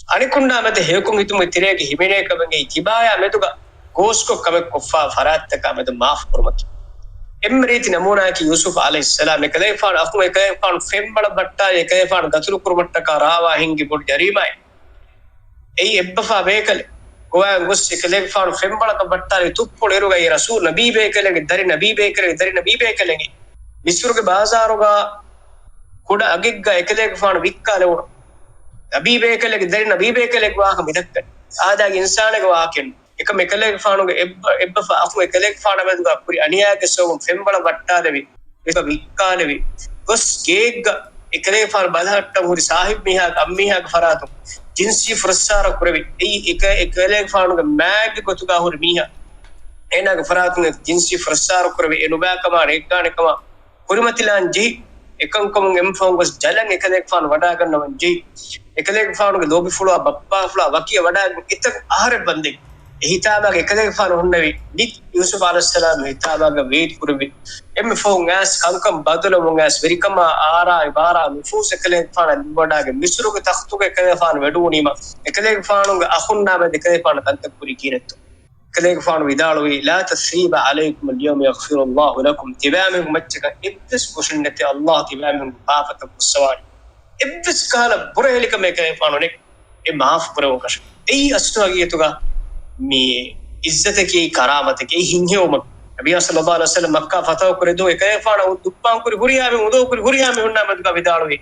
අනිකුණා මත හේකුම් හිතුම තිරේගේ හිමිනේ කමගේ තිබායා මෙතුග ගෝස්කො කම කොෆා ෆරාත් කමද මාෆ් කරමකි එම්රීති නමූනා කි යූසුෆ් අලයිහිස්සලාම් එකලේ ෆාන අෆු එකේ ෆාන ෆෙම්බල බට්ටා එකේ ෆාන ගතුරු කුරුමට්ට කරාවා හින්ගි පොඩි ජරීමයි එයි එබ්බෆා බේකල ගෝයා ගොස් එකලේ ෆාන ෆෙම්බල බට්ටා තුප්පොල එරුගයි රසූල් නබී බේකලගේ දරි නබී බේකලගේ මිස්රුගේ බාසාරුගා කුඩ අගිග්ග එකලේ ෆාන වික්කාලේ වුණ නබී බේකලගේ දරි නබී බේකලගේ වාහ මිදක්ක ආදාගේ ඉන්සානගේ වාකෙන් එක මෙකලේ ෆානුගේ එබ්බෆා අෆු එකලේ ෆාන බඳුගා පුරි අනියාගේ සෝම් ෆෙම්බල බට්ටා දෙවි එක වික්කාලේ ගොස් ගේග්ග එකලේ ෆාන බලහට්ට මුරි සාහිබ් මිහා අම්මිහා ෆරාතු जिनसी फरसार कुरवी एक एकले फाणुग मैग कोतुगा हुर मीहा एनाग फरातुग जिनसी फरसार कुरवी एनुबा कमा रेगाने कमा कुरिमतिलान जी एकंकम एम्फोंग बस जलन एकले फाण वडा गन्नवन जी एकले फाणुग लोबी फुला बप्पा फुला वकिय वडा इत आहार बंदे हिताबाग एकले फाण हुन्नवी नित यूसुफ अलैहिस्सलाम हिताबाग वेद कुरवी एम फोंगास कंकम बदल मोंगास वेरिकमा आरा इबारा नुफूस एकले फाण वडागे मिस्रुग तख्तुग एकले फाण वेडुनीमा एकले फाणुग अखुन्ना बद एकले फाण तंतपुरी कीरत एकले फाण विदालवी ला तस्रीब अलैकुम اليوم يغفر الله لكم تبامهم مچක ඉබ්බස් කුෂන්නති අල්ලාහ් තිබාමهم පාපත කුසවානි ඉබ්බස් කාල බුරහෙලික මේකේ පානොනේ ඒ මාෆ් කරවකෂ ඒ අස්තුගියතුගා මේ ඉස්සතකේ කරාමතකේ හින්හෙවම නබිය සල්ලල්ලාහු අලයිහි වසල්ලම් මක්කා ෆතව කරදෝ එකේ පාන දුප්පාන් කුරි හුරියාමේ උදෝ කුරි හුරියාමේ හොන්නා මදුක විදාලවේ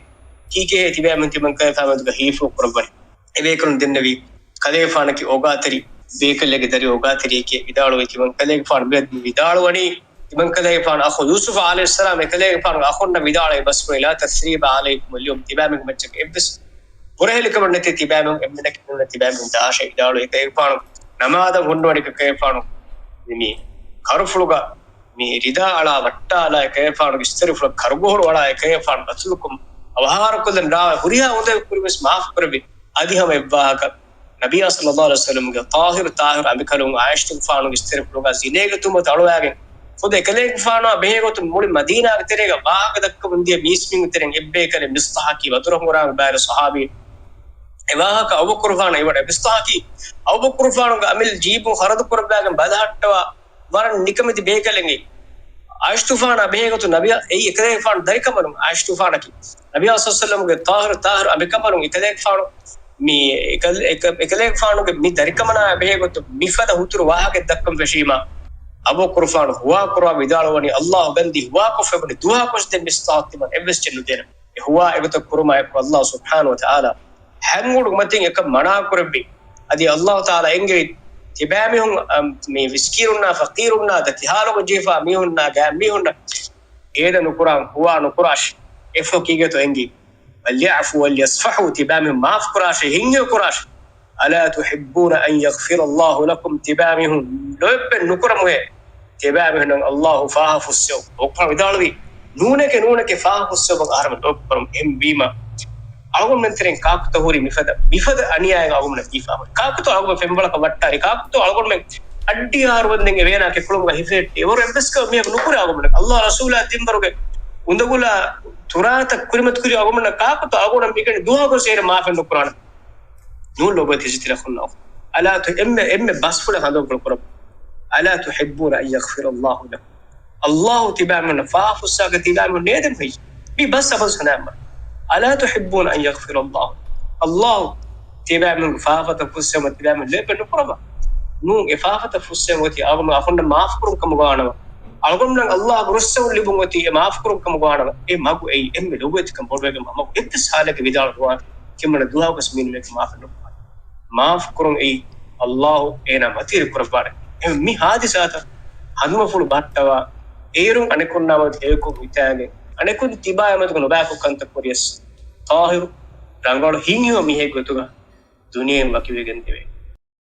කීකේ තිබෑමන් තිබන් කේ තාමදුක හීෆු කරබරි එවේකරුන් දෙන්නවි කලේ පානකි ඕගාතරි බේකලගේ දරි ඕගාතරි කේ විදාලවේ තිබන් කලේ පාන බෙද විදාලවණි තිබන් කලේ පාන අඛු යූසුෆ් අලයිහිස්සලාම් කලේ පාන අඛුන්න විදාලේ බස් වෙලා තස්රීබ අලයිකුම් اليوم තිබෑමන් මච්චක එබ්බස් බුරහෙලිකම නැති තිබෑමන් එම්මනක නැති තිබෑමන් දාෂ විදාලේ එකේ පාන නමාද හොන්නවඩික කේපාණු මේ කරුෆුලුගා මේ රිදා අලා වට්ටා අලා කේපාණු විස්තරිෆුල කරුගෝර වඩා කේපාණු අසුලුකුම් අවහාරකුලන් රා හුරියා උදේ කුරිමස් මාෆ් කරබි අදිහම එබ්බාක නබිය සල්ලල්ලාහු අලයිහි වසල්ලම් ගේ තාහිර් අමිකලුන් ආයිෂ්තු ෆාණු විස්තරිෆුලුගා සිනේගතුම තලවාගෙන් خود එකලේ ෆාණු බෙහෙගොතු මුලි මදීනාගේ තෙරේග වාහක දක්ක වන්දිය මීස්මින් තෙරෙන් එබ්බේ කලේ මිස්තහකි වතුර හොරාන් බාර සහාබි එවාහක අබුබකර් ෆාණ ඒවට මිස්තහකි අබුබකර් ෆාණු අමිල් ජීබු හරද කරබාගෙන් බදහට්ටවා වරන් නිකමති බේකලෙන්ගේ ආයිෂ්තු ෆාණ බෙහෙගොතු නබිය ඒ එකලේ ෆාණු දරිකමලුන් ආයිෂ්තු ෆාණකි නබිය සල්ලල්ලාහු අලයිහි වසල්ලම් ගේ තාහිර් අමිකමලුන් එකලේ ෆාණු මේ එකලේ ෆාණුගේ මේ දරිකමනා බෙහෙගොතු මිෆද හුතුරු වාහක දක්කම් වශීමා අබුබකර් ෆාණු හුවා කරවා විදාලවනි අල්ලාහ් බන්දි හුවා කොෆබනි දුවා කොස්දෙන් මිස්තාත්තිම එවස් චෙන්නු දෙන හුවා එවත කුරුමා එක් අල්ලාහ් සුබ්හානහු වතාලා හැංගුඩු මතින් එක මනා කරබි අදි අල්ලාහ් තාලා එංගේ තිබෑමිහුන් මේ විස්කිරුන්නා ෆකීරුන්නා දතිහාලෝ ජීෆා මිහුන්නා ගෑ මිහුන්නා ඒද නුකුරාන් හුවා නුකුරාෂ් එෆෝ කීගතෝ එංගේ වල්යෆු වල්යස්ෆහු තිබෑමිහුන් මාෆ් කුරාෂ් හිංගේ කුරාෂ් අලා තුහිබ්බුන අන් යග්ෆිර අල්ලාහ් ලකුම් තිබෑමිහුන් ලොබ්බෙන් නුකුරමුවේ තිබෑමිහුන් අල්ලාහ් ෆාහෆුස්සෝ ඔක්කොම විදාලවි නූනක ෆාහෆුස්සෝ බගාරම ඔක්කොම එම්බීමා අලගොන් මෙන්තරෙන් කාකුත හොරි මිෆද අනියාය අලගොන් කීෆා කාකුත අලගොන් ෆෙම්බලක වට්ටාරි කාකුත අලගොන් මෙන් අඩ්ඩි ආරවන්දෙන් වේනා කෙකුලුම හිෆෙට් එවර එම්බස්ක මිය නුකුර අලගොන් අල්ලාහ් රසූලා තිම්බරුගේ උඳගුලා තුරාත කුරිමත් කුරි අලගොන් කාකුත අලගොන් මිකනේ දුවා කොසේර මාෆෙන් නුකුරාන නූ ලොබති සිතිර ඛුන්නා අලා තු එම්ම බස්ෆුල හදෝ කුරප අලා තුහිබ්බුන අන් යග්ෆිර අල්ලාහ් ලක අල්ලාහ් තිබාමන ෆාෆුස්සක තිබාමන නේදම් හයි බි බස් අෆසනාම ألا تحبون أن يغفر الله تبامن فافة فسم تبامن لب نقربا نو إفافة فسم وتي أغم أفند ما أفكرم كم غانوا أغم نان الله برسول لبون وتي ما أفكرم كم غانوا إيه ما أقول إيه إم لوبت كم بوربك ما أقول إنت سالك بدال روان كم من الدعاء بسمين لك ما أفكرم ما أفكرم إيه الله إنا ما تير كربان مي هذه ساعة هذا فول باتوا إيرون أنا كنا ما تيركو بيتاني අනෙකුත් තිබායමතුක නොබෑකු කන්ත කොරියස් තාහිරු රංගවල හිංහිව මිහෙක් ගතුගා දුනියෙන් වකිවෙගෙන් දෙවේ